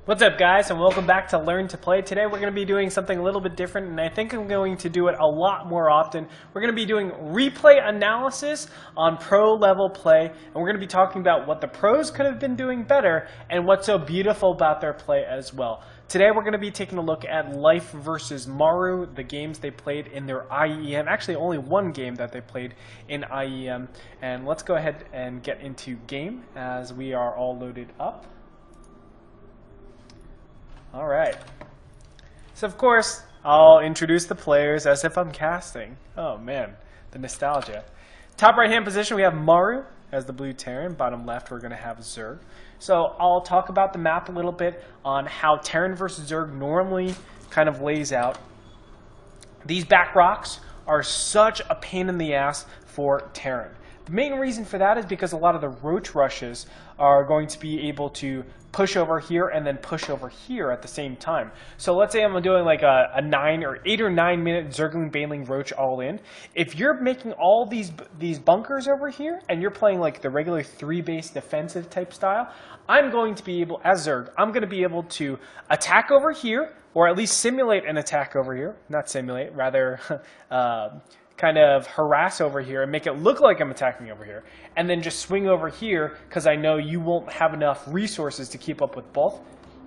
What's up, guys, and welcome back to Learn to Play. Today we're going to be doing something a little bit different, and I think I'm going to do it a lot more often. We're going to be doing replay analysis on pro level play, and we're going to be talking about what the pros could have been doing better and what's so beautiful about their play as well. Today we're going to be taking a look at Life versus Maru, the games they played in their IEM. Actually, only one game that they played in IEM. And let's go ahead and get into game as we are all loaded up. All right. So, of course, I'll introduce the players as if I'm casting. Oh, man, the nostalgia. Top right-hand position, we have Maru as the blue Terran. Bottom left, we're going to have Zerg. So I'll talk about the map a little bit on how Terran versus Zerg normally kind of lays out. These back rocks are such a pain in the ass for Terran. The main reason for that is because a lot of the roach rushes are going to be able to push over here and then push over here at the same time. So let's say I'm doing like a 8 or 9 minute Zergling Baneling Roach all in. If you're making all these bunkers over here and you're playing like the regular 3-base defensive type style, I'm going to be able, as Zerg, I'm going to be able to attack over here, or at least simulate an attack over here. Not simulate, rather kind of harass over here and make it look like I'm attacking over here, and then just swing over here because I know you won't have enough resources to keep up with both.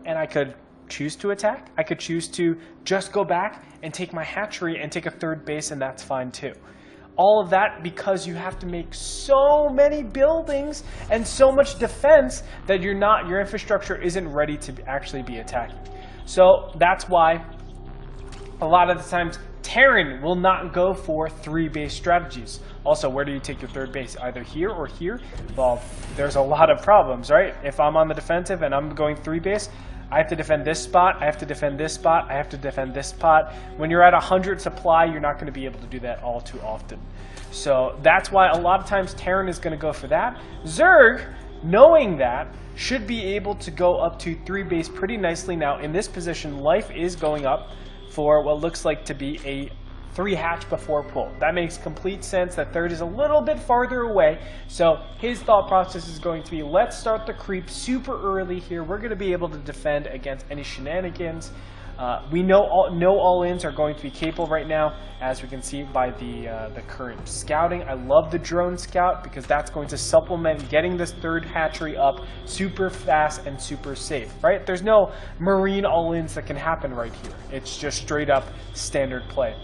And I could choose to attack. I could choose to just go back and take my hatchery and take a 3rd base, and that's fine too. All of that because you have to make so many buildings and so much defense that your infrastructure isn't ready to actually be attacking. So that's why a lot of the times Terran will not go for 3-base strategies. Also, where do you take your 3rd base? Either here or here? Well, there's a lot of problems, right? If I'm on the defensive and I'm going 3-base, I have to defend this spot, I have to defend this spot, I have to defend this spot. When you're at 100 supply, you're not going to be able to do that all too often. So that's why a lot of times Terran is going to go for that. Zerg, knowing that, should be able to go up to 3-base pretty nicely. Now, in this position, Life is going up for what looks like to be a 3-hatch before pull. That makes complete sense. That 3rd is a little bit farther away. So his thought process is going to be, let's start the creep super early here. We're going to be able to defend against any shenanigans. We know no all-ins are going to be capable right now, as we can see by the current scouting. I love the drone scout because that's going to supplement getting this 3rd hatchery up super fast and super safe, right? There's no marine all-ins that can happen right here. It's just straight up standard play.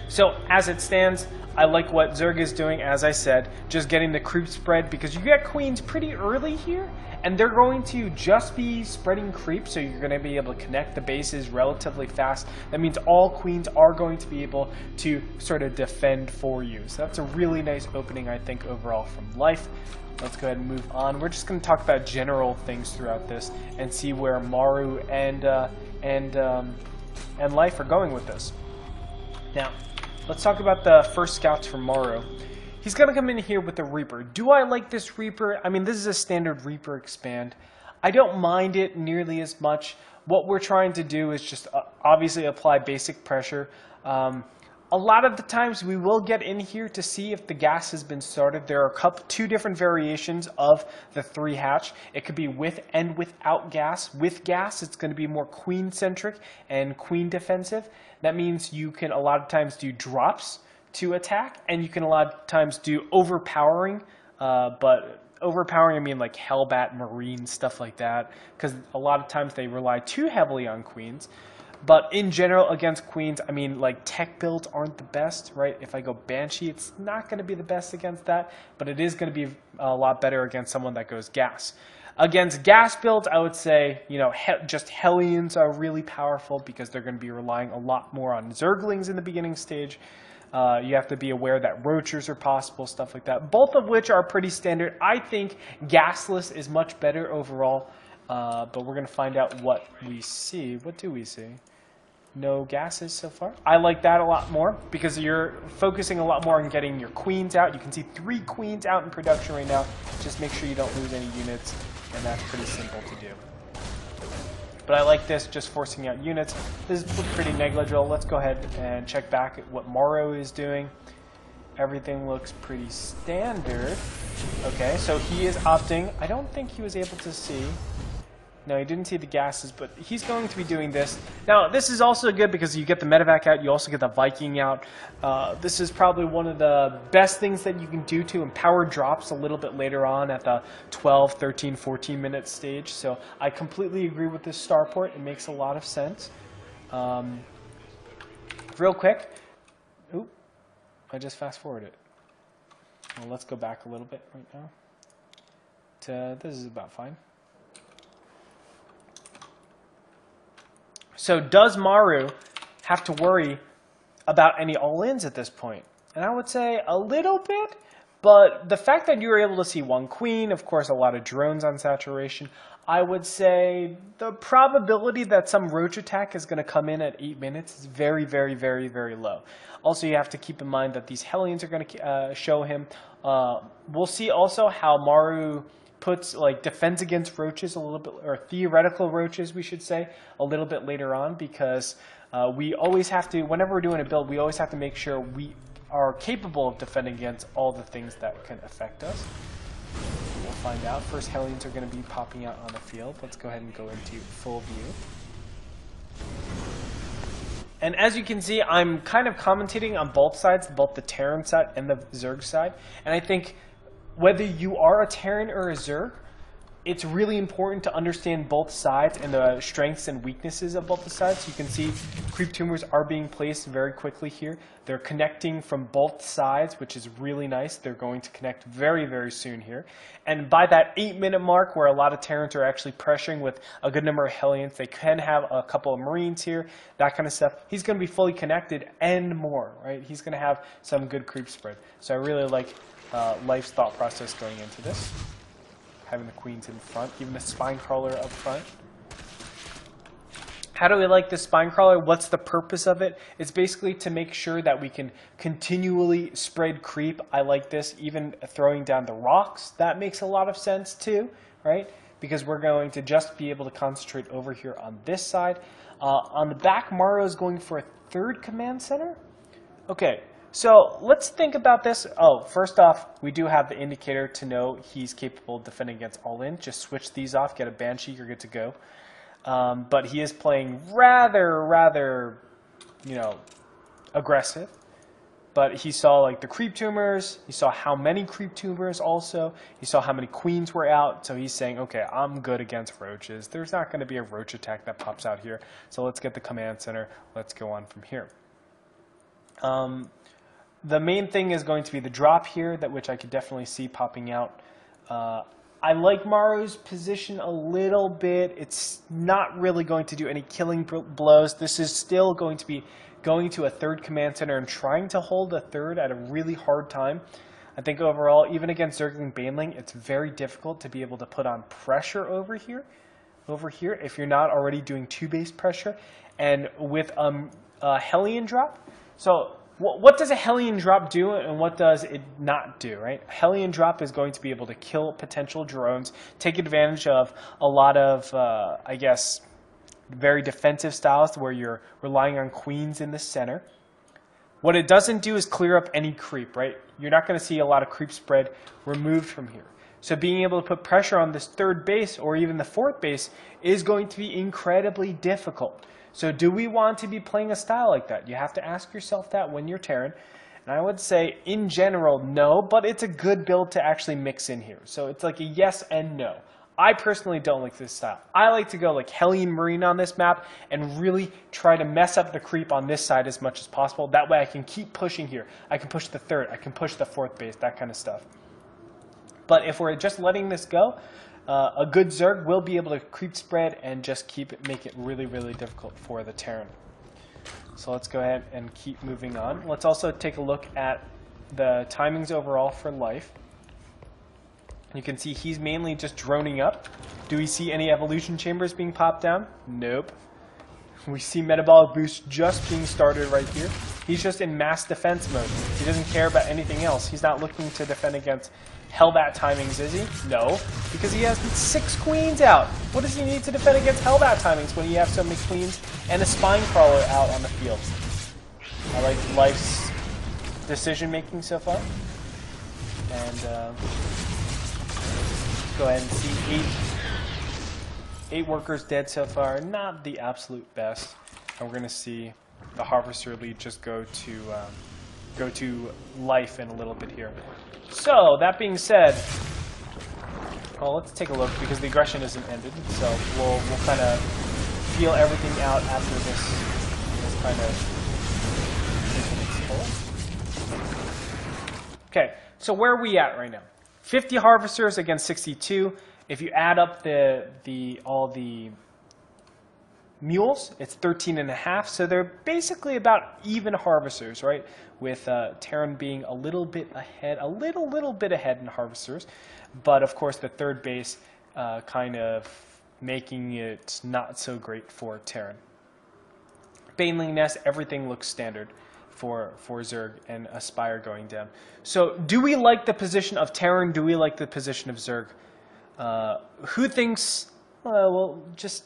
So as it stands, I like what Zerg is doing, as I said, just getting the creep spread, because you get queens pretty early here, and they're going to just be spreading creep, so you're going to be able to connect the bases relatively fast. That means all queens are going to be able to sort of defend for you. So that's a really nice opening, I think, overall from Life. Let's go ahead and move on. We're just going to talk about general things throughout this and see where Maru and Life are going with this. Now, let's talk about the first scouts from Maru. He's going to come in here with the Reaper. Do I like this Reaper? I mean, this is a standard Reaper expand. I don't mind it nearly as much. What we're trying to do is just obviously apply basic pressure. A lot of the times we will get in here to see if the gas has been started. There are two different variations of the 3-hatch. It could be with and without gas. With gas, it's going to be more queen-centric and queen defensive. That means you can a lot of times do drops to attack, and you can a lot of times do overpowering, but overpowering I mean like Hellbat, Marine, stuff like that, because a lot of times they rely too heavily on queens. But in general, against queens, I mean, like, tech builds aren't the best, right? If I go Banshee, it's not going to be the best against that, but it is going to be a lot better against someone that goes gas. Against gas builds, I would say, you know, just Hellions are really powerful because they're going to be relying a lot more on Zerglings in the beginning stage. You have to be aware that Roachers are possible, stuff like that, both of which are pretty standard. I think gasless is much better overall, but we're going to find out what we see. What do we see? No gases so far. I like that a lot more because you're focusing a lot more on getting your queens out. You can see 3 queens out in production right now. Just make sure you don't lose any units, and that's pretty simple to do. But I like this, just forcing out units. This is pretty negligible. Let's go ahead and check back at what Maru is doing. Everything looks pretty standard. Okay, so he is opting. I don't think he was able to see. No, he didn't see the gases, but he's going to be doing this. Now, this is also good because you get the medevac out, you also get the Viking out. This is probably one of the best things that you can do to empower drops a little bit later on at the 12, 13, 14-minute stage. So I completely agree with this starport. It makes a lot of sense. Real quick. Oop, I just fast-forwarded. Well, let's go back a little bit right now. This is about fine. So does Maru have to worry about any all-ins at this point? And I would say a little bit, but the fact that you were able to see one queen, of course a lot of drones on saturation, I would say the probability that some roach attack is going to come in at 8 minutes is very, very, very, very low. Also, you have to keep in mind that these Hellions are going to show him. We'll see also how Maru puts defense against roaches a little bit, or theoretical roaches we should say, a little bit later on, because we always have to, whenever we're doing a build, we always have to make sure we are capable of defending against all the things that can affect us. We'll find out. First Hellions are going to be popping out on the field. Let's go ahead and go into full view. And as you can see, I'm kind of commentating on both sides, both the Terran side and the Zerg side, and I think whether you are a Terran or a Zerg, it's really important to understand both sides and the strengths and weaknesses of both the sides. You can see creep tumors are being placed very quickly here. They're connecting from both sides, which is really nice. They're going to connect very, very soon here. And by that 8-minute mark, where a lot of Terrans are actually pressuring with a good number of Hellions, they can have a couple of Marines here, that kind of stuff. He's going to be fully connected and more, right? He's going to have some good creep spread. So I really like Life's thought process going into this. Having the queens in front, even the spine crawler up front. How do we like the spine crawler? What's the purpose of it? It's basically to make sure that we can continually spread creep. I like this, even throwing down the rocks. That makes a lot of sense too, right? Because we're going to just be able to concentrate over here on this side. On the back, Maru is going for a third command center. Okay. So let's think about this. Oh, first off, we do have the indicator to know he's capable of defending against all-in. Just switch these off, get a Banshee, you're good to go. But he is playing rather, aggressive. But he saw the creep tumors. He saw how many creep tumors also. He saw how many queens were out. So he's saying, okay, I'm good against roaches. There's not going to be a roach attack that pops out here. So let's get the command center. Let's go on from here. The main thing is going to be the drop here, which I could definitely see popping out. I like Maru's position a little bit. It's not really going to do any killing blows. This is still going to be going to a third command center and trying to hold a third at a really hard time. I think overall, even against Zergling Baneling, it's very difficult to be able to put on pressure over here if you're not already doing 2-base pressure. And with a Hellion drop, so what does a Hellion drop do and what does it not do, right? A Hellion drop is going to be able to kill potential drones, take advantage of a lot of, I guess, very defensive styles where you're relying on queens in the center. What it doesn't do is clear up any creep, right? You're not going to see a lot of creep spread removed from here. So being able to put pressure on this third base or even the fourth base is going to be incredibly difficult. So do we want to be playing a style like that? You have to ask yourself that when you're Terran. And I would say, in general, no, but it's a good build to actually mix in here. So it's like a yes and no. I personally don't like this style. I like to go like Hellion Marine on this map and really try to mess up the creep on this side as much as possible. That way I can keep pushing here. I can push the third. I can push the fourth base, that kind of stuff. But if we're just letting this go, a good Zerg will be able to creep spread and just make it really, really difficult for the Terran. So let's go ahead and keep moving on. Let's also take a look at the timings overall for Life. You can see he's mainly just droning up. Do we see any evolution chambers being popped down? Nope. We see metabolic boost just being started right here. He's just in mass defense mode. He doesn't care about anything else. He's not looking to defend against Hellbat timings, is he? No, because he has 6 queens out. What does he need to defend against Hellbat timings when you have so many queens and a spine crawler out on the field? I like Life's decision making so far. And go ahead and see 8 workers dead so far, not the absolute best. And we're going to see the Harvester lead just go to life in a little bit here. So, that being said, well, let's take a look because the aggression isn't ended. So we'll kind of feel everything out after this kind of taking its toll. Okay, so where are we at right now? 50 harvesters against 62. If you add up all the mules, it's 13.5. So they're basically about even harvesters, right? With Terran being a little bit ahead, a little bit ahead in harvesters. But of course, the third base kind of making it not so great for Terran. Baneling Nest, everything looks standard for Zerg and Aspire going down. So do we like the position of Terran? Do we like the position of Zerg? Who thinks, well, just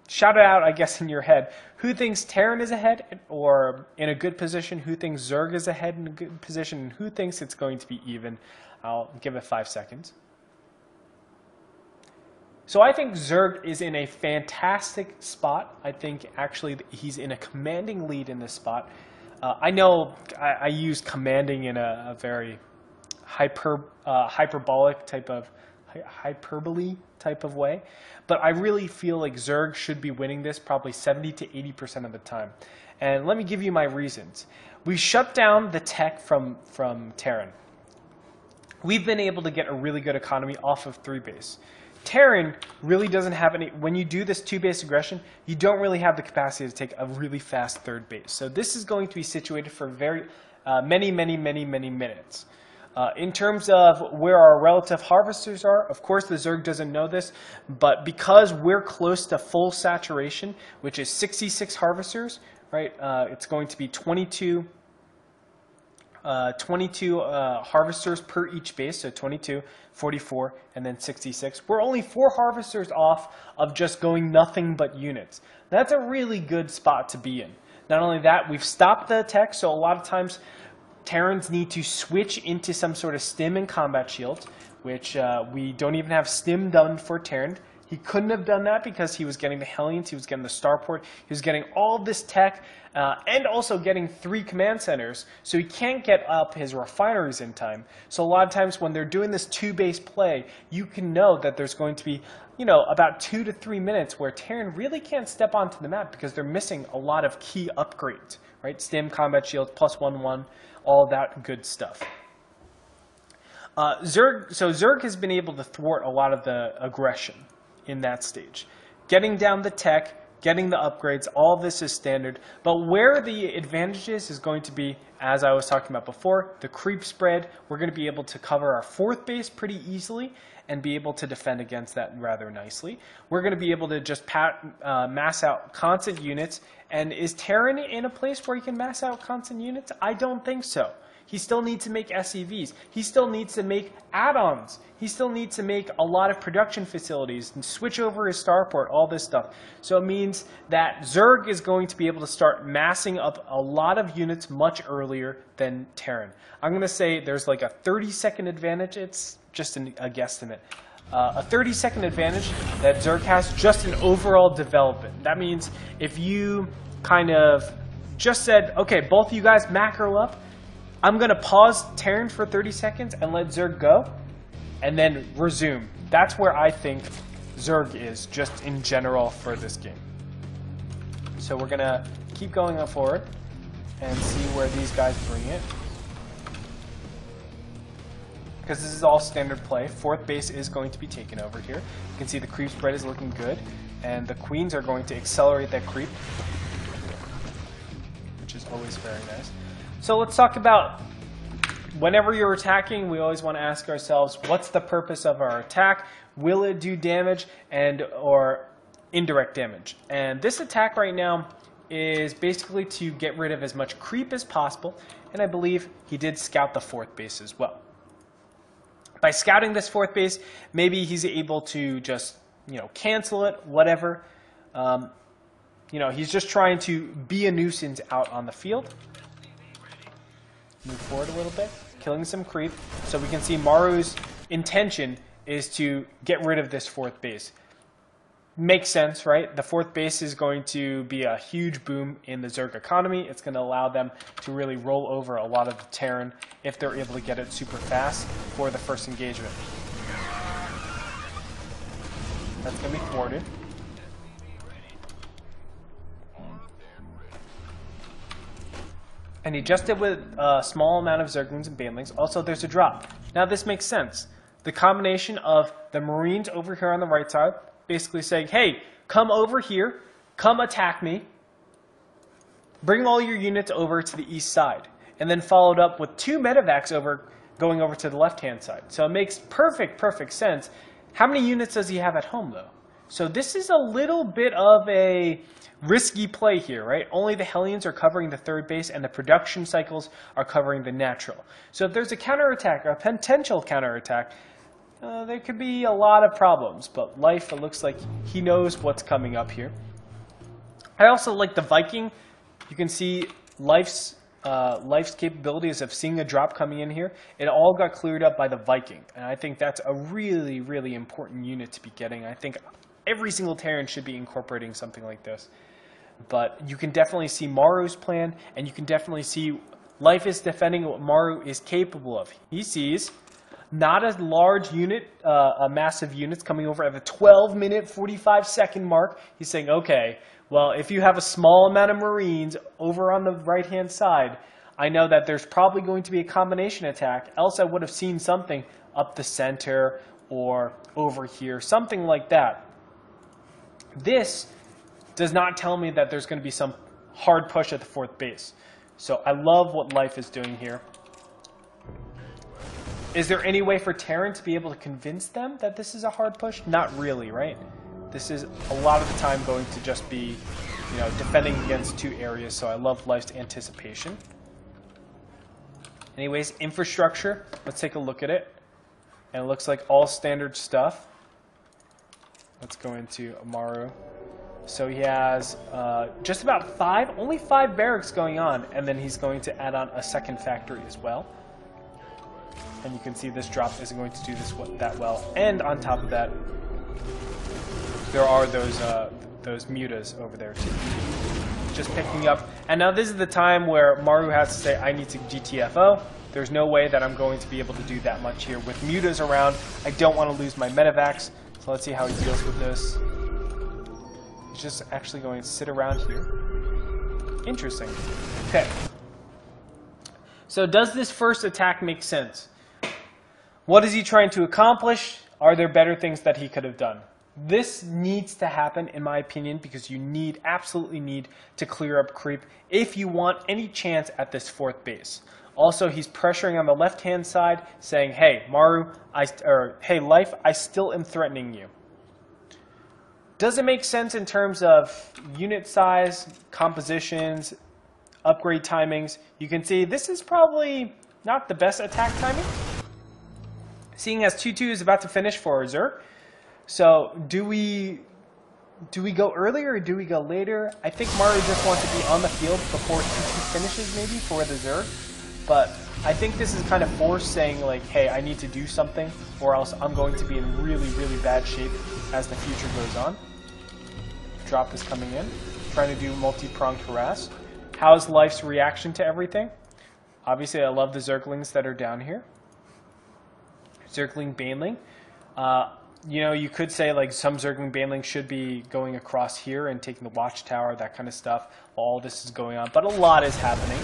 shout it out, I guess, in your head. Who thinks Terran is ahead or in a good position? Who thinks Zerg is ahead in a good position? And who thinks it's going to be even? I'll give it 5 seconds. So I think Zerg is in a fantastic spot. I think actually he's in a commanding lead in this spot. I know I use commanding in a very hyperbolic type of hyperbole type of way, but I really feel like Zerg should be winning this probably 70 to 80% of the time. And let me give you my reasons. We shut down the tech from Terran. We've been able to get a really good economy off of 3 base. Terran really doesn't have any, when you do this 2-base aggression, you don't really have the capacity to take a really fast 3rd base. So this is going to be situated for very many minutes. In terms of where our relative harvesters are, of course the Zerg doesn't know this, but because we're close to full saturation, which is 66 harvesters, right? It's going to be 22 harvesters per each base, so 22, 44, and then 66. We're only 4 harvesters off of just going nothing but units. That's a really good spot to be in. Not only that, we've stopped the attack, so a lot of times Terrans need to switch into some sort of stim and combat shields, which we don't even have stim done for Terran. He couldn't have done that because he was getting the Hellions, he was getting the Starport, he was getting all this tech, and also getting 3 command centers, so he can't get up his refineries in time. So a lot of times when they're doing this 2-base play, you can know that there's going to be, you know, about 2 to 3 minutes where Terran really can't step onto the map because they're missing a lot of key upgrades, right? Stim, combat shields, +1/1, all that good stuff. Zerg has been able to thwart a lot of the aggression in that stage. Getting down the tech, getting the upgrades, all this is standard. But where the advantages is going to be, as I was talking about before, the creep spread. We're going to be able to cover our 4th base pretty easily and be able to defend against that rather nicely. We're going to be able to just mass out constant units. And is Terran in a place where he can mass out constant units? I don't think so. He still needs to make SEVs. He still needs to make add-ons. He still needs to make a lot of production facilities and switch over his starport, all this stuff. So it means that Zerg is going to be able to start massing up a lot of units much earlier than Terran. I'm going to say there's like a 30-second advantage. It's just a guesstimate. A 30-second advantage that Zerg has just in overall development. That means if you kind of just said, okay, both of you guys macro up, I'm going to pause Terran for 30 seconds and let Zerg go, and then resume. That's where I think Zerg is, just in general, for this game. So we're going to keep going on forward and see where these guys bring it. Because this is all standard play. 4th base is going to be taken over here. You can see the creep spread is looking good, and the queens are going to accelerate that creep, which is always very nice. So let's talk about, whenever you're attacking, we always want to ask ourselves, what's the purpose of our attack? Will it do damage or indirect damage? And this attack right now is basically to get rid of as much creep as possible, and I believe he did scout the 4th base as well. By scouting this 4th base, maybe he's able to just, cancel it, whatever. He's just trying to be a nuisance out on the field. Move forward a little bit, killing some creep. So we can see Maru's intention is to get rid of this 4th base. Makes sense, right? The fourth base is going to be a huge boom in the Zerg economy. It's going to allow them to really roll over a lot of the Terran if they're able to get it super fast for the first engagement. That's going to be thwarted. And he just did with a small amount of Zerglings and Banelings. Also, there's a drop. Now, this makes sense. The combination of the Marines over here on the right side, basically saying, hey, come over here, come attack me, bring all your units over to the east side, and then followed up with 2 medevacs going over to the left-hand side. So it makes perfect sense. How many units does he have at home, though? So this is a little bit of a risky play here, right? Only the Hellions are covering the third base, and the production cycles are covering the natural. So if there's a counterattack, or a potential counterattack, there could be a lot of problems. But Life, it looks like he knows what's coming up here. I also like the Viking. You can see Life's capabilities of seeing a drop coming in here. It all got cleared up by the Viking, and I think that's a really important unit to be getting. I think every single Terran should be incorporating something like this. But you can definitely see Maru's plan, and you can definitely see Life is defending what Maru is capable of. He sees not a large unit, a massive units coming over at the 12-minute, 45-second mark. He's saying, okay, well, if you have a small amount of Marines over on the right-hand side, I know that there's probably going to be a combination attack, else I would have seen something up the center or over here, something like that. This does not tell me that there's going to be some hard push at the fourth base. So I love what Life is doing here. Is there any way for Terran to be able to convince them that this is a hard push? Not really, right? This is a lot of the time going to just be, defending against 2 areas. So I love Life's anticipation. Anyways, infrastructure. Let's take a look at it. And it looks like all standard stuff. Let's go into Maru. So he has just about only 5 barracks going on, and then he's going to add on a second factory as well. And you can see this drop isn't going to do that well. And on top of that, there are those mutas over there too. Just picking up. And now this is the time where Maru has to say, I need to GTFO. There's no way that I'm going to be able to do that much here. With mutas around, I don't want to lose my medevacs. So let's see how he deals with this. He's just actually going to sit around here. Interesting. Okay. So does this first attack make sense? What is he trying to accomplish? Are there better things that he could have done? This needs to happen, in my opinion, because you absolutely need to clear up creep if you want any chance at this fourth base. Also, he's pressuring on the left-hand side, saying, hey, Maru, hey, Life, I still am threatening you. Does it make sense in terms of unit size, compositions, upgrade timings? You can see this is probably not the best attack timing. Seeing as 2-2 is about to finish for Zerg. So do we go earlier or do we go later? I think Maru just wants to be on the field before 2-2 finishes maybe for the Zerg. But I think this is kind of forced, saying like, hey, I need to do something or else I'm going to be in really bad shape as the future goes on. Drop is coming in, trying to do multi-pronged harass. How's Life's reaction to everything? Obviously, I love the Zerglings that are down here. Zergling Baneling. You could say like some Zergling Baneling should be going across here and taking the watchtower, that kind of stuff. All this is going on, but a lot is happening.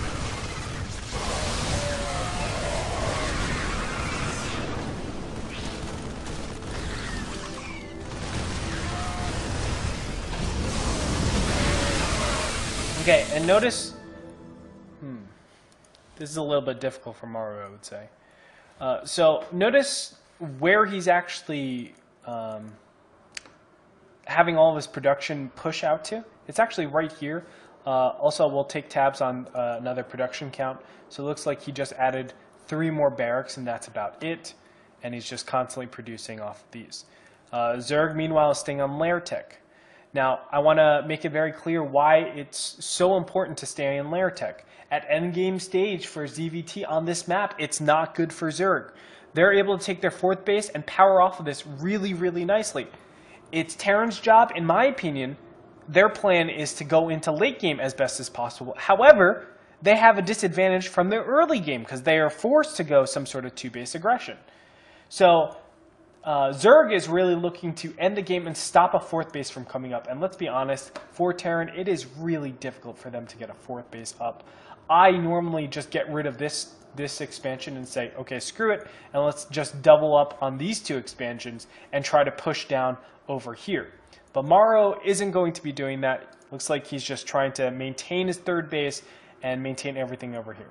Okay, and notice, this is a little bit difficult for Maru, I would say. So notice where he's actually having all of his production push out to. It's actually right here. Also, we'll take tabs on another production count. So it looks like he just added 3 more barracks, and that's about it. And he's just constantly producing off of these. Zerg, meanwhile, is staying on Lair tech. Now, I want to make it very clear why it's so important to stay in Lair tech. At endgame stage for ZvT on this map, it's not good for Zerg. They're able to take their fourth base and power off of this really nicely. it's Terran's job, in my opinion. Their plan is to go into late game as best as possible. However, they have a disadvantage from their early game because they are forced to go some sort of 2-base aggression. So Zerg is really looking to end the game and stop a 4th base from coming up. And let's be honest, for Terran, it is really difficult for them to get a 4th base up. I normally just get rid of this expansion and say, okay, screw it, and let's just double up on these 2 expansions and try to push down over here. But Maru isn't going to be doing that. Looks like he's just trying to maintain his 3rd base and maintain everything over here.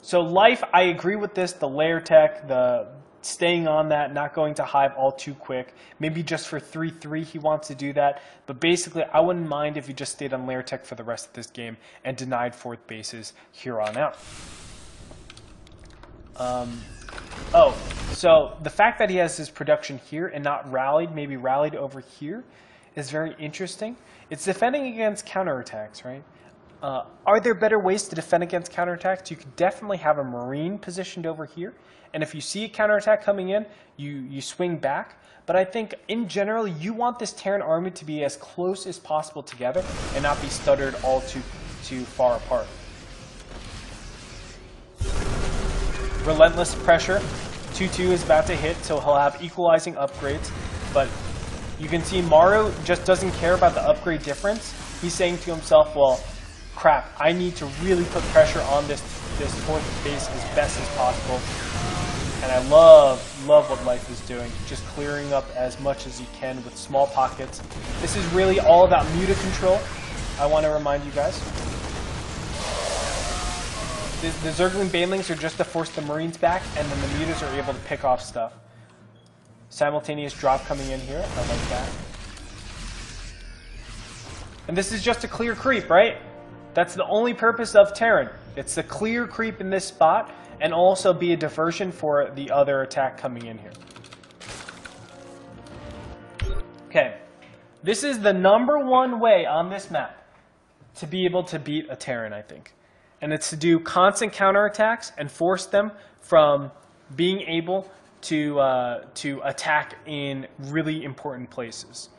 So life, I agree with this, the Lair tech, the staying on that, not going to hive all too quick. Maybe just for 3-3 he wants to do that. But basically, I wouldn't mind if he just stayed on Lair tech for the rest of this game and denied 4th bases here on out. So the fact that he has his production here and not rallied, maybe rallied over here, is very interesting. It's defending against counterattacks, right? Are there better ways to defend against counterattacks? You could definitely have a Marine positioned over here. And if you see a counterattack coming in, you swing back. But I think, in general, you want this Terran army to be as close as possible together and not be stuttered all too far apart. Relentless pressure. 2-2 is about to hit, so he'll have equalizing upgrades. But you can see Maru just doesn't care about the upgrade difference. He's saying to himself, well, crap, I need to really put pressure on this 4th base as best as possible. And I love what Life is doing, just clearing up as much as he can with small pockets. This is really all about muta control, I want to remind you guys. The Zergling Banelings are just to force the Marines back, and then the mutas are able to pick off stuff. Simultaneous drop coming in here, I like that. And this is just a clear creep, right? That's the only purpose of Terran. It's to clear creep in this spot and also be a diversion for the other attack coming in here. Okay, this is the #1 way on this map to be able to beat a Terran, I think. And it's to do constant counterattacks and force them from being able to attack in really important places.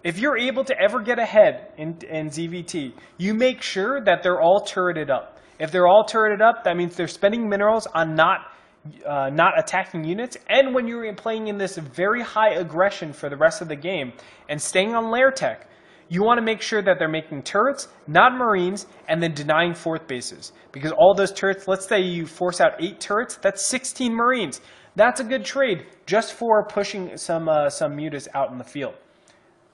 If you're able to ever get ahead in ZvT, you make sure that they're all turreted up. If they're all turreted up, that means they're spending minerals on not attacking units. And when you're playing in this very high aggression for the rest of the game and staying on Lair tech, you want to make sure that they're making turrets, not Marines, and then denying 4th bases. Because all those turrets, let's say you force out 8 turrets, that's 16 Marines. That's a good trade just for pushing some mutas out in the field.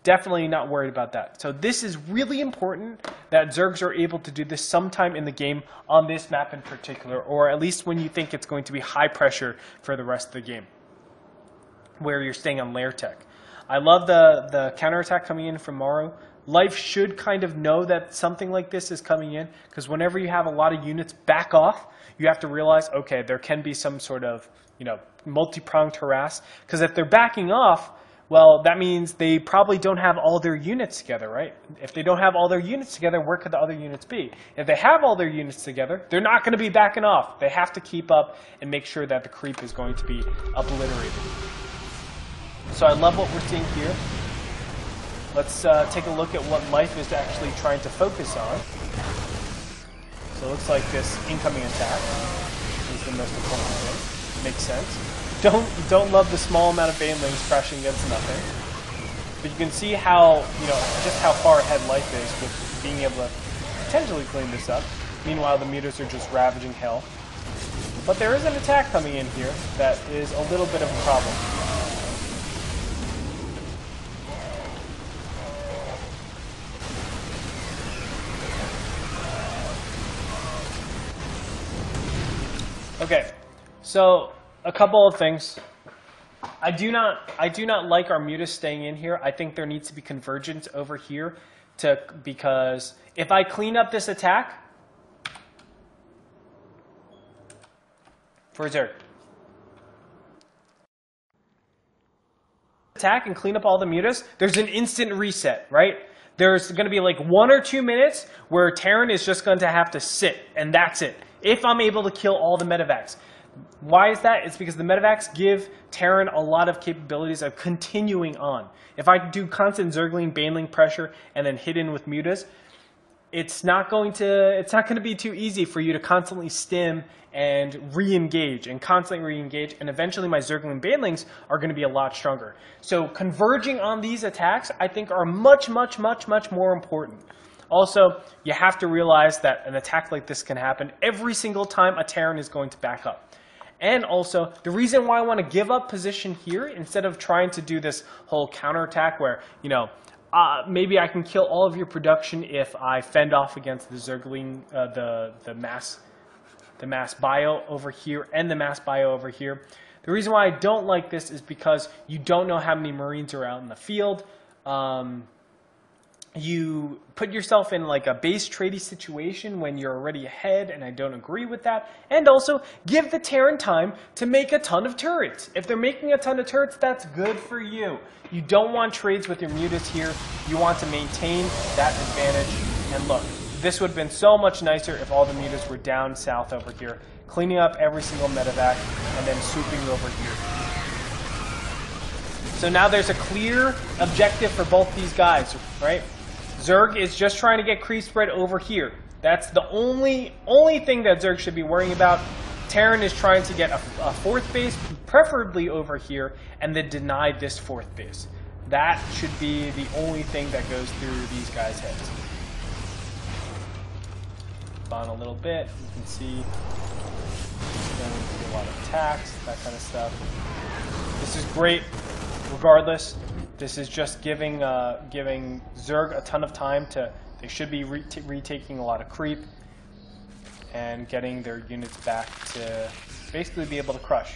Definitely not worried about that. So this is really important that Zergs are able to do this sometime in the game on this map in particular, or at least when you think it's going to be high pressure for the rest of the game, where you're staying on Lair tech. I love the counterattack coming in from Maru. Life should kind of know that something like this is coming in, because whenever you have a lot of units back off, you have to realize, okay, there can be some sort of, multi-pronged harass. Because if they're backing off, well, that means they probably don't have all their units together, right? If they don't have all their units together, where could the other units be? If they have all their units together, they're not going to be backing off. They have to keep up and make sure that the creep is going to be obliterated. So I love what we're seeing here. Let's take a look at what Life is actually trying to focus on. So it looks like this incoming attack is the most important thing. Makes sense. Don't love the small amount of Banelings crashing against nothing. But you can see how, just how far ahead Life is with being able to potentially clean this up. Meanwhile, the mutas are just ravaging hell. But there is an attack coming in here that is a little bit of a problem. Okay, so a couple of things. I do not like our mutas staying in here. I think there needs to be convergence over here because if I clean up this attack for Zerg, attack and clean up all the mutas, there's an instant reset, right? There's going to be like 1 or 2 minutes where Terran is just going to have to sit, and that's it. If I'm able to kill all the medevacs. Why is that? It's because the medevacs give Terran a lot of capabilities of continuing on. If I do constant Zergling, Baneling pressure and then hit in with mutas, it's not going to be too easy for you to constantly stim and re-engage and constantly re-engage, and eventually my Zergling Banelings are going to be a lot stronger. So converging on these attacks, I think, are much more important. Also, you have to realize that an attack like this can happen every single time a Terran is going to back up. And also, the reason why I want to give up position here instead of trying to do this whole counterattack where, you know, maybe I can kill all of your production if I fend off against the Zergling, the mass bio over here and the mass bio over here. The reason why I don't like this is because you don't know how many Marines are out in the field. You put yourself in like a base tradey situation when you're already ahead, and I don't agree with that. And also, give the Terran time to make a ton of turrets. If they're making a ton of turrets, that's good for you. You don't want trades with your mutas here. You want to maintain that advantage. And look, this would have been so much nicer if all the mutas were down south over here, cleaning up every single medevac, and then swooping over here. So now there's a clear objective for both these guys, right? Zerg is just trying to get creep spread over here. That's the only thing that Zerg should be worrying about. Terran is trying to get a fourth base, preferably over here, and then deny this fourth base. That should be the only thing that goes through these guys' heads. On a little bit, you can see going through a lot of attacks, that kind of stuff. This is great. Regardless, this is just giving Zerg a ton of time to. They should be retaking a lot of creep and getting their units back to basically be able to crush.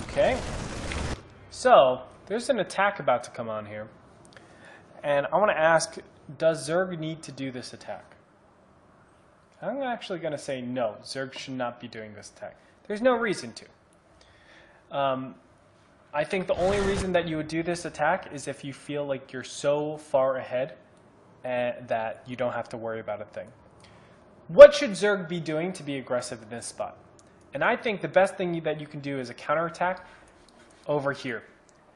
Okay, so there's an attack about to come on here, and I want to ask: does Zerg need to do this attack? I'm actually going to say no. Zerg should not be doing this attack. There's no reason to. I think the only reason that you would do this attack is if you feel like you're so far ahead that you don't have to worry about a thing. What should Zerg be doing to be aggressive in this spot? And I think the best thing that you can do is a counterattack over here.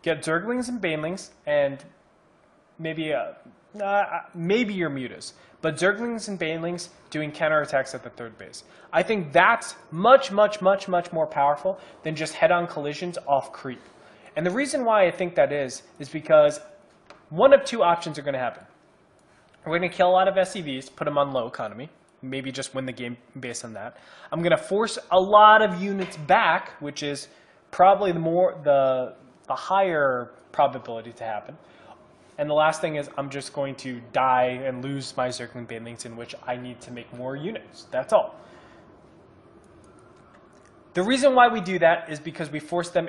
Get Zerglings and Banelings and maybe your mutas. But Zerglings and Banelings doing counterattacks at the third base. I think that's much more powerful than just head-on collisions off creep. And the reason why I think that is because one of two options are going to happen. We're going to kill a lot of SCVs, put them on low economy, maybe just win the game based on that. I'm going to force a lot of units back, which is probably the higher probability to happen. And the last thing is I'm just going to die and lose my Zergling Banelings, in which I need to make more units. That's all. The reason why we do that is because we force them,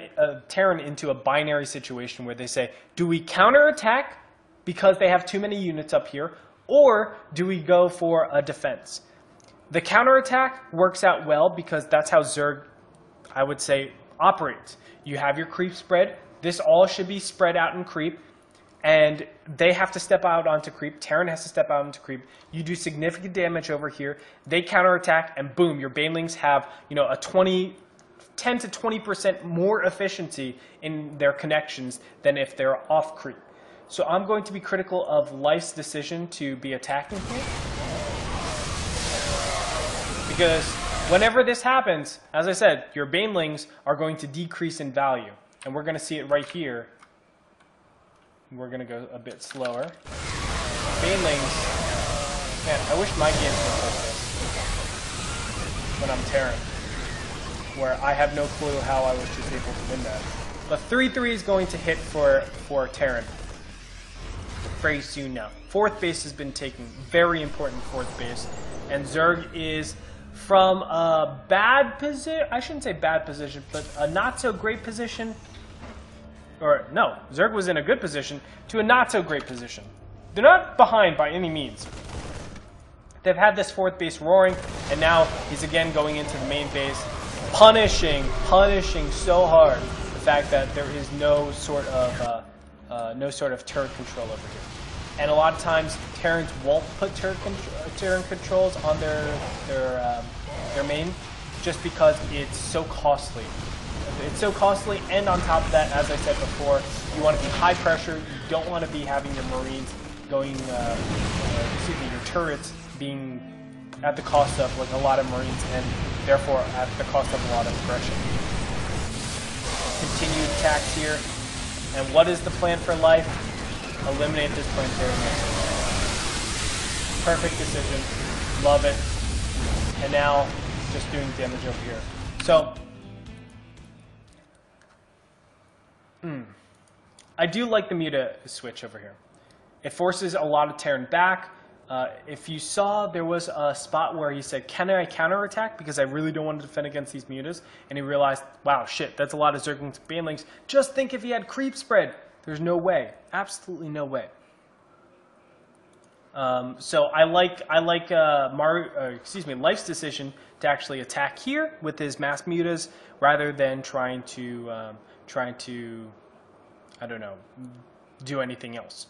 Terran, into a binary situation where they say, do we counterattack because they have too many units up here, or do we go for a defense? The counterattack works out well because that's how Zerg, I would say, operates. You have your creep spread. This all should be spread out in creep. And they have to step out onto creep. Terran has to step out onto creep. You do significant damage over here. They counterattack, and boom, your Banelings have, you know, a 10 to 20% more efficiency in their connections than if they're off creep. So I'm going to be critical of Life's decision to be attacking here, because whenever this happens, as I said, your Banelings are going to decrease in value, and we're going to see it right here. We're going to go a bit slower. Banelings, man, I wish my games were like this when I'm Terran, where I have no clue how I was just able to win that. But 3-3 is going to hit for Terran very soon now. Fourth base has been taken, very important fourth base, and Zerg is from a bad position, I shouldn't say bad position, but a not so great position. Or no, Zerg was in a good position to a not so great position. They're not behind by any means. They've had this fourth base roaring, and now he's again going into the main base, punishing so hard the fact that there is no sort of turret control over here. And a lot of times, Terrans won't put Terran controls on their main, just because it's so costly. It's so costly, and on top of that, as I said before, you want to be high pressure. You don't want to be having your Marines going, your turrets being at the cost of like a lot of Marines, and therefore at the cost of a lot of aggression. Continued attacks here, and what is the plan for life? Eliminate this planetary missile. Perfect decision. Love it. And now, just doing damage over here. So, I do like the Muta switch over here. It forces a lot of Terran back. If you saw, there was a spot where he said, can I counterattack? Because I really don't want to defend against these Mutas. And he realized, wow, shit, that's a lot of Zerglings and Banelings. Just think if he had creep spread. There's no way. Absolutely no way. So I like Life's decision to actually attack here with his mass mutas rather than trying to I don't know, do anything else.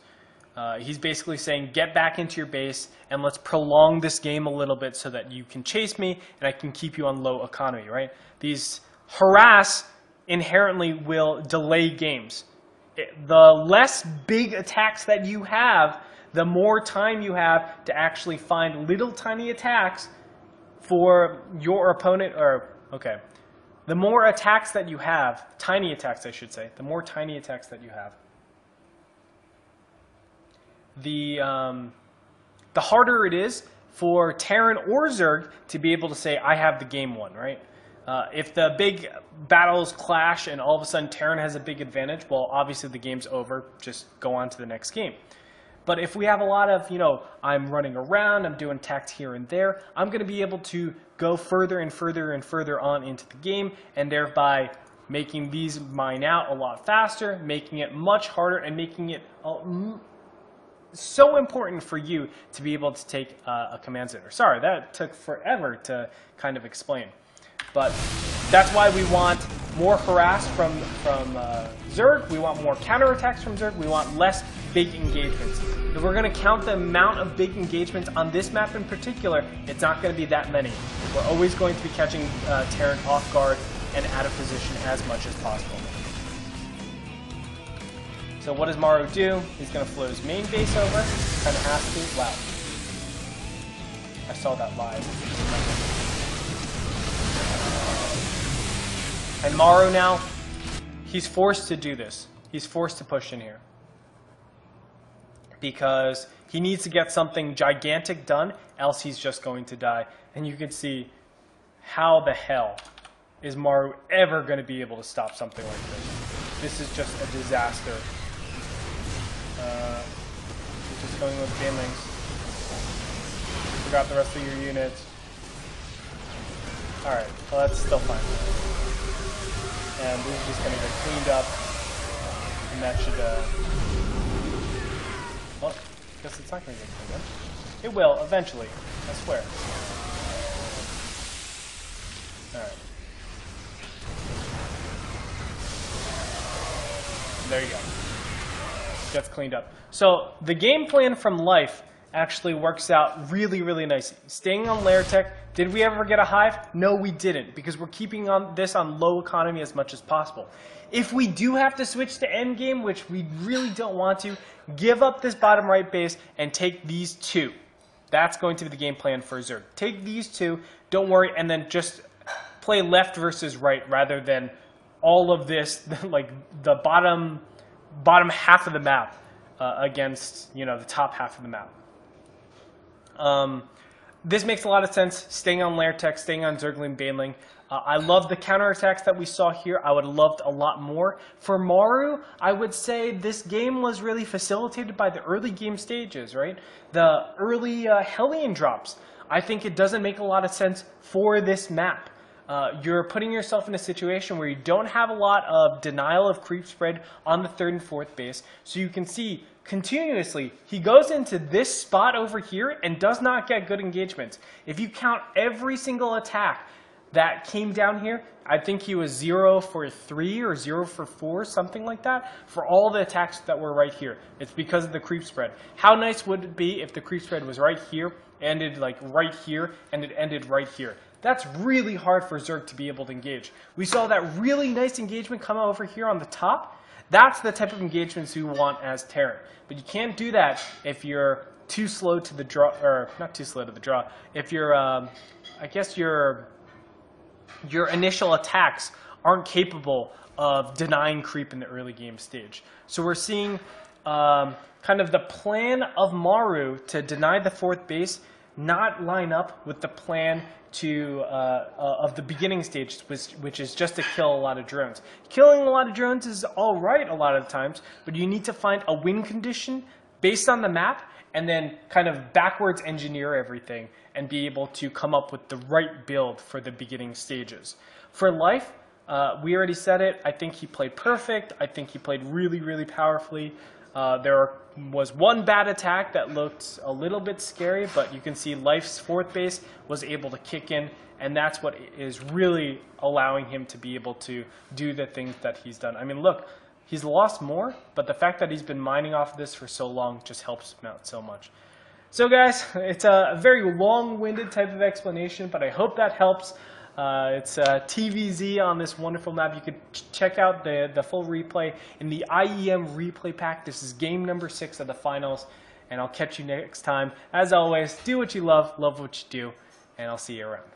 He's basically saying, get back into your base and let's prolong this game a little bit so that you can chase me and I can keep you on low economy, right? These harass inherently will delay games. The less big attacks that you have, the more time you have to actually find little tiny attacks for your opponent, the more attacks that you have, tiny attacks I should say, the more tiny attacks that you have, the harder it is for Terran or Zerg to be able to say, I have the game won, right? If the big battles clash and all of a sudden Terran has a big advantage, well, obviously the game's over. Just go on to the next game. But if we have a lot of, I'm running around, I'm doing attacks here and there, I'm going to be able to go further and further and further on into the game, and thereby making these mine out a lot faster, making it much harder, and making it so important for you to be able to take a command center. Sorry, that took forever to kind of explain. But that's why we want more harass from Zerg. We want more counterattacks from Zerg. We want less big engagements. If we're going to count the amount of big engagements on this map in particular, it's not going to be that many. We're always going to be catching Terran off guard and out of position as much as possible. So what does Maru do? He's going to flow his main base over. Kind of has to. Wow. I saw that live. And Maru now, he's forced to do this. He's forced to push in here. Because he needs to get something gigantic done, else he's just going to die. And you can see, how the hell is Maru ever going to be able to stop something like this? This is just a disaster. You're just going with Banelings. Forgot the rest of your units. Alright, well that's still fine. And this is just going to get cleaned up. And that should, well, I guess it's not going to get cleaned up. It will, eventually. I swear. Alright. There you go. Gets cleaned up. So, the game plan from Life actually works out really, really nicely. Staying on Lair tech. Did we ever get a hive? No, we didn't, because we're keeping this on low economy as much as possible. If we do have to switch to endgame, which we really don't want to, give up this bottom right base and take these two. That's going to be the game plan for Zerg. Take these two, don't worry, and then just play left versus right rather than all of this, like the bottom half of the map against the top half of the map. This makes a lot of sense, staying on Lair tech, staying on Zergling Baneling. I love the counterattacks that we saw here. I would have loved a lot more. For Maru, I would say this game was really facilitated by the early game stages, right? The early Hellion drops. I think it doesn't make a lot of sense for this map. You're putting yourself in a situation where you don't have a lot of denial of creep spread on the 3rd and 4th base. So you can see continuously, he goes into this spot over here and does not get good engagements. If you count every single attack, that came down here. I think he was 0 for 3 or 0 for 4, something like that, for all the attacks that were right here. It's because of the creep spread. How nice would it be if the creep spread was right here, ended like right here, and it ended right here? That's really hard for Zerg to be able to engage. We saw that really nice engagement come over here on the top. That's the type of engagements you want as Terran. But you can't do that if you're too slow to the draw, or not too slow to the draw. If you're, I guess your initial attacks aren't capable of denying creep in the early game stage. So we're seeing kind of the plan of Maru to deny the 4th base not line up with the plan of the beginning stage, which is just to kill a lot of drones. Killing a lot of drones is all right a lot of times, but you need to find a win condition based on the map and then kind of backwards engineer everything and be able to come up with the right build for the beginning stages. For Life, we already said it. I think he played perfect. I think he played really, really powerfully. There was one bad attack that looked a little bit scary, but you can see Life's 4th base was able to kick in, and that's what is really allowing him to be able to do the things that he's done. I mean, look, he's lost more, but the fact that he's been mining off this for so long just helps him out so much. So guys, it's a very long-winded type of explanation, but I hope that helps. It's TvZ on this wonderful map. You could check out the full replay in the IEM replay pack. This is game number 6 of the finals, and I'll catch you next time. As always, do what you love what you do, and I'll see you around.